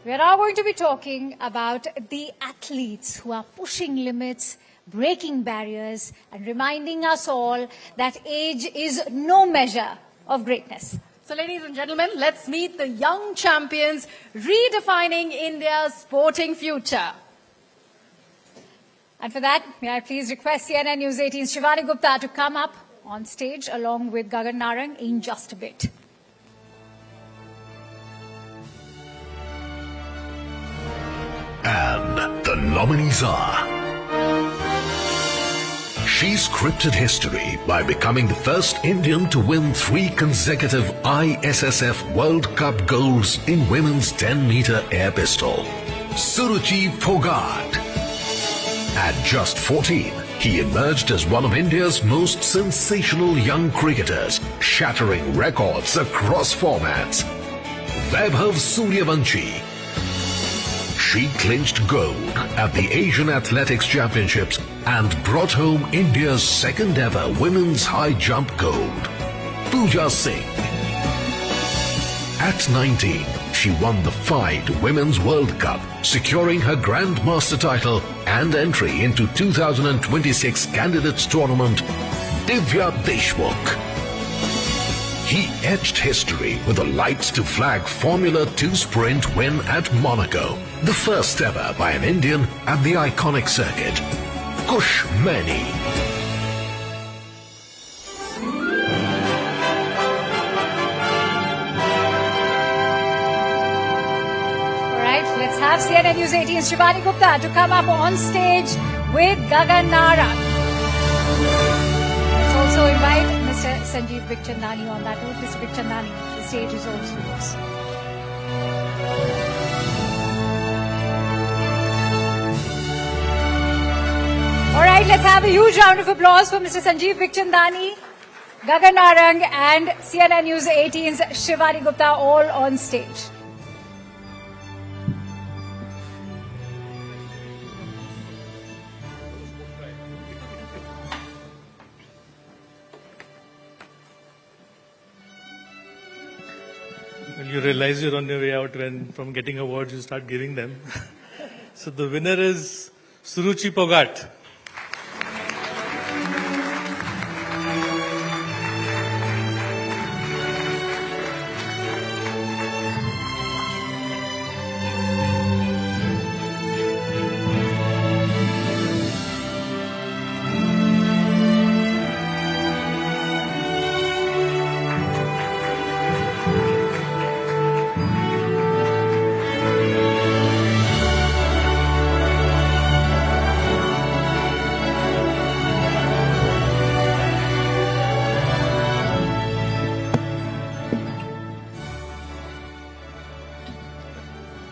We're now going to be talking about the athletes who are pushing limits, breaking barriers, and reminding us all that age is no measure of greatness. So, ladies and gentlemen, let's meet the young champions redefining India's sporting future. And for that, may I please request CNN News 18's Shivani Gupta to come up on stage along with Gagan Narang in just a bit. And the nominees are... She scripted history by becoming the first Indian to win 3 consecutive ISSF World Cup golds in women's 10-meter air pistol. Suruchi Phogat. At just 14, he emerged as one of India's most sensational young cricketers, shattering records across formats. Vaibhav Suryavanshi. She clinched gold at the Asian Athletics Championships and brought home India's second ever women's high jump gold. Pooja Singh. At 19, she won the FIDE Women's World Cup, securing her Grandmaster title and entry into 2026 Candidates Tournament. Divya Deshmukh. He etched history with the lights to flag Formula 2 sprint win at Monaco, the first ever by an Indian at the iconic circuit. Kush Mani. Let's have CNN News 18's Shivani Gupta to come up on stage with Gagan Narang. Let's also invite Mr. Sanjeev Bikhchandani on that note. Mr. Bikhchandani, the stage is all yours. All right, let's have a huge round of applause for Mr. Sanjeev Bikhchandani, Gagan Narang and CNN News 18's Shivani Gupta all on stage. Well, you realize you're on your way out when from getting awards you start giving them. So the winner is Suruchi Phogat.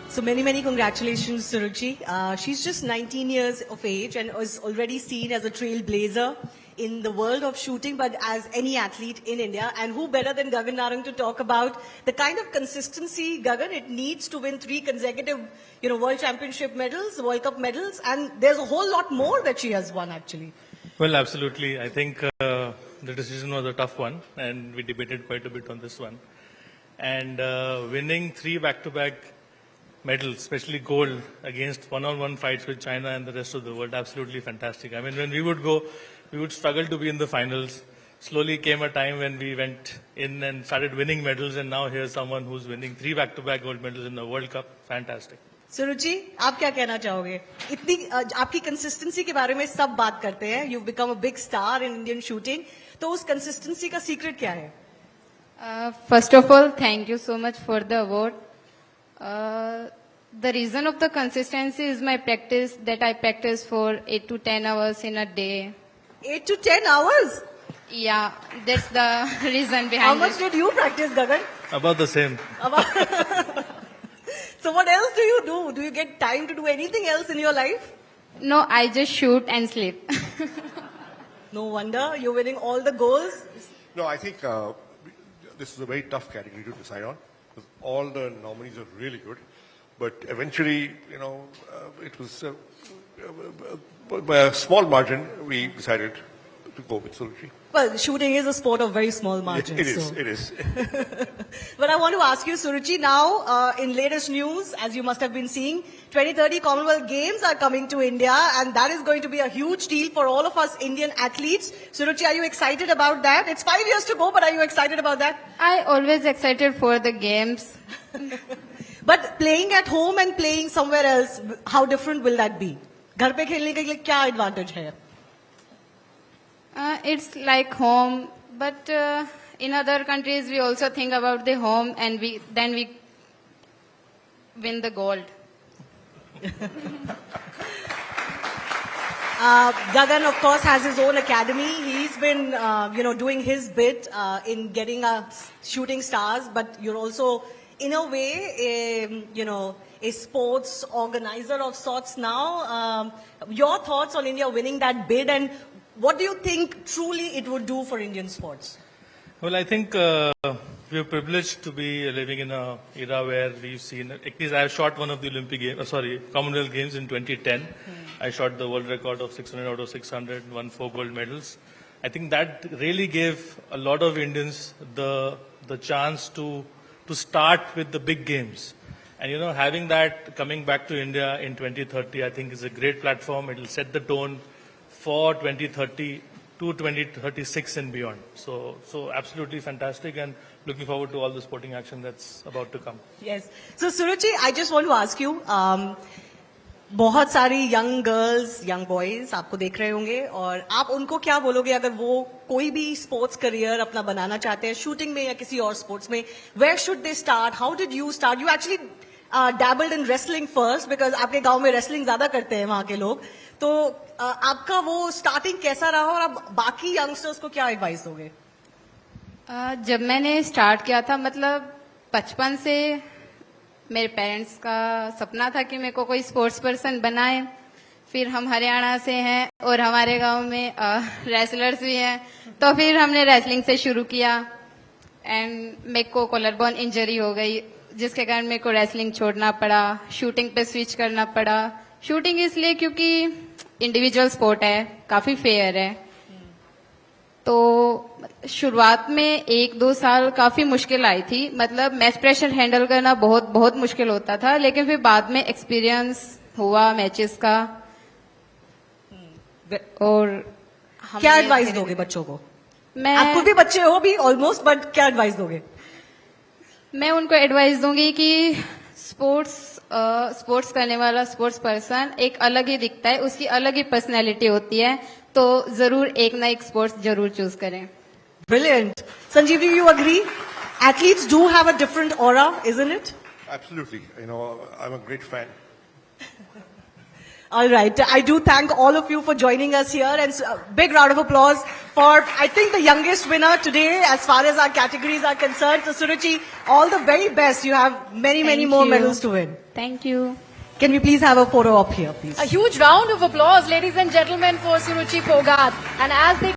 So many congratulations, Suruchi. She's just 19 years of age and is already seen as a trailblazer in the world of shooting, but as any athlete in India. And who better than Gagan Narang to talk about the kind of consistency, Gagan, it needs to win 3 consecutive, World Championship medals, World Cup medals, and there's a whole lot more that she has won, actually. Well, absolutely. I think the decision was a tough one, and we debated quite a bit on this one. And winning 3 back-to-back medals, especially gold, against one-on-one fights with China and the rest of the world, absolutely fantastic. I mean, when we would go, we would struggle to be in the finals. Slowly came a time when we went in and started winning medals, and now here's someone who's winning 3 back-to-back gold medals in the World Cup. Fantastic. Suruchi, आप क्या कहना चाहोगे? इतनी आपकी consistency के बारे में सब बात करते हैं. You've become a big star in Indian shooting. तो उस consistency का secret क्या है? First of all, thank you so much for the award. The reason of the consistency is my practice, that I practice for 8 to 10 hours in a day. 8 to 10 hours? Yeah, that's the reason behind it. How much did you practice, Gagan? About the same. So what else do you do? Do you get time to do anything else in your life? No, I just shoot and sleep. No wonder you're winning all the goals. No, I think this is a very tough category to decide on, because all the nominees are really good. But eventually, it was by a small margin, we decided to go with Suruchi. Well, shooting is a sport of very small margins. It is. so. It is. But I want to ask you, Suruchi, now in latest news, as you must have been seeing, 2030 Commonwealth Games are coming to India, and that is going to be a huge deal for all of us Indian athletes. Suruchi, are you excited about that? It's 5 years to go, but are you excited about that? I always excited for the games. But playing at home and playing somewhere else, how different will that be? घर पे खेलने के लिए क्या advantage है? It's like home, but in other countries we also think about the home, and we win the gold. Gagan, of course, has his own academy. He's been, doing his bit in getting us shooting stars. But you're also, in a way, a sports organizer of sorts now. Your thoughts on India winning that bid, and what do you think truly it would do for Indian sports? Well, I think we are privileged to be living in an era where we've seen, at least I shot one of the Commonwealth Games in 2010. I shot the world record of 600 out of 600, won 4 gold medals. I think that really gave a lot of Indians the chance to start with the big games. And, having that coming back to India in 2030, I think is a great platform. It will set the tone for 2030 to 2036 and beyond. So absolutely fantastic, and looking forward to all the sporting action that's about to come. Yes. So, Suruchi, I just want to ask you, बहुत सारी young girls, young boys आपको देख रहे होंगे, और आप उनको क्या बोलोगे अगर वो कोई भी sports career अपना बनाना चाहते हैं, shooting में या किसी और sports में? Where should they start? How did you start? You actually dabbled in wrestling first, because आपके गांव में wrestling ज़्यादा करते हैं वहाँ के लोग. तो आपका वो स्टार्टिंग कैसा रहा, और आप बाकी यंगस्टर्स को क्या एडवाइस दोगे? जब मैंने स्टार्ट किया था, मतलब बचपन से मेरे पेरेंट्स का सपना था कि मेरे को कोई स्पोर्ट्स पर्सन बनाए. फिर हम हरियाणा से हैं और हमारे गांव में रेसलर्स भी हैं, तो फिर हमने रेसलिंग से शुरू किया. एंड मेरे को कॉलर बोन इंजरी हो गई, जिसके कारण मेरे को रेसलिंग छोड़ना पड़ा, शूटिंग पे स्विच करना पड़ा. शूटिंग इसलिए क्योंकि इंडिविजुअल स्पोर्ट है, काफी फेयर है. तो शुरुआत में 1-2 साल काफी मुश्किल आई थी, मतलब मैच प्रेशर हैंडल करना बहुत बहुत मुश्किल होता था. लेकिन फिर बाद में एक्सपीरियंस हुआ मैचेस का. और क्या एडवाइस दोगे बच्चों को? आप खुद भी बच्चे हो भी ऑलमोस्ट, बट क्या एडवाइस दोगे? मैं उनको एडवाइस दूंगी कि स्पोर्ट्स करने वाला स्पोर्ट्स पर्सन एक अलग ही दिखता है, उसकी अलग ही पर्सनैलिटी होती है, तो जरूर एक ना एक स्पोर्ट्स जरूर चूज करें. Brilliant. Sanjeev, do you agree? Athletes do have a different aura, isn't it? Absolutely. I'm a great fan. All right. I do thank all of you for joining us here, and a big round of applause for, I think, the youngest winner today as far as our categories are concerned. So, Suruchi, all the very best. You have many more medals to win. Thank you. Can we please have a photo up here, please? A huge round of applause, ladies and gentlemen, for Suruchi Phogat. And as they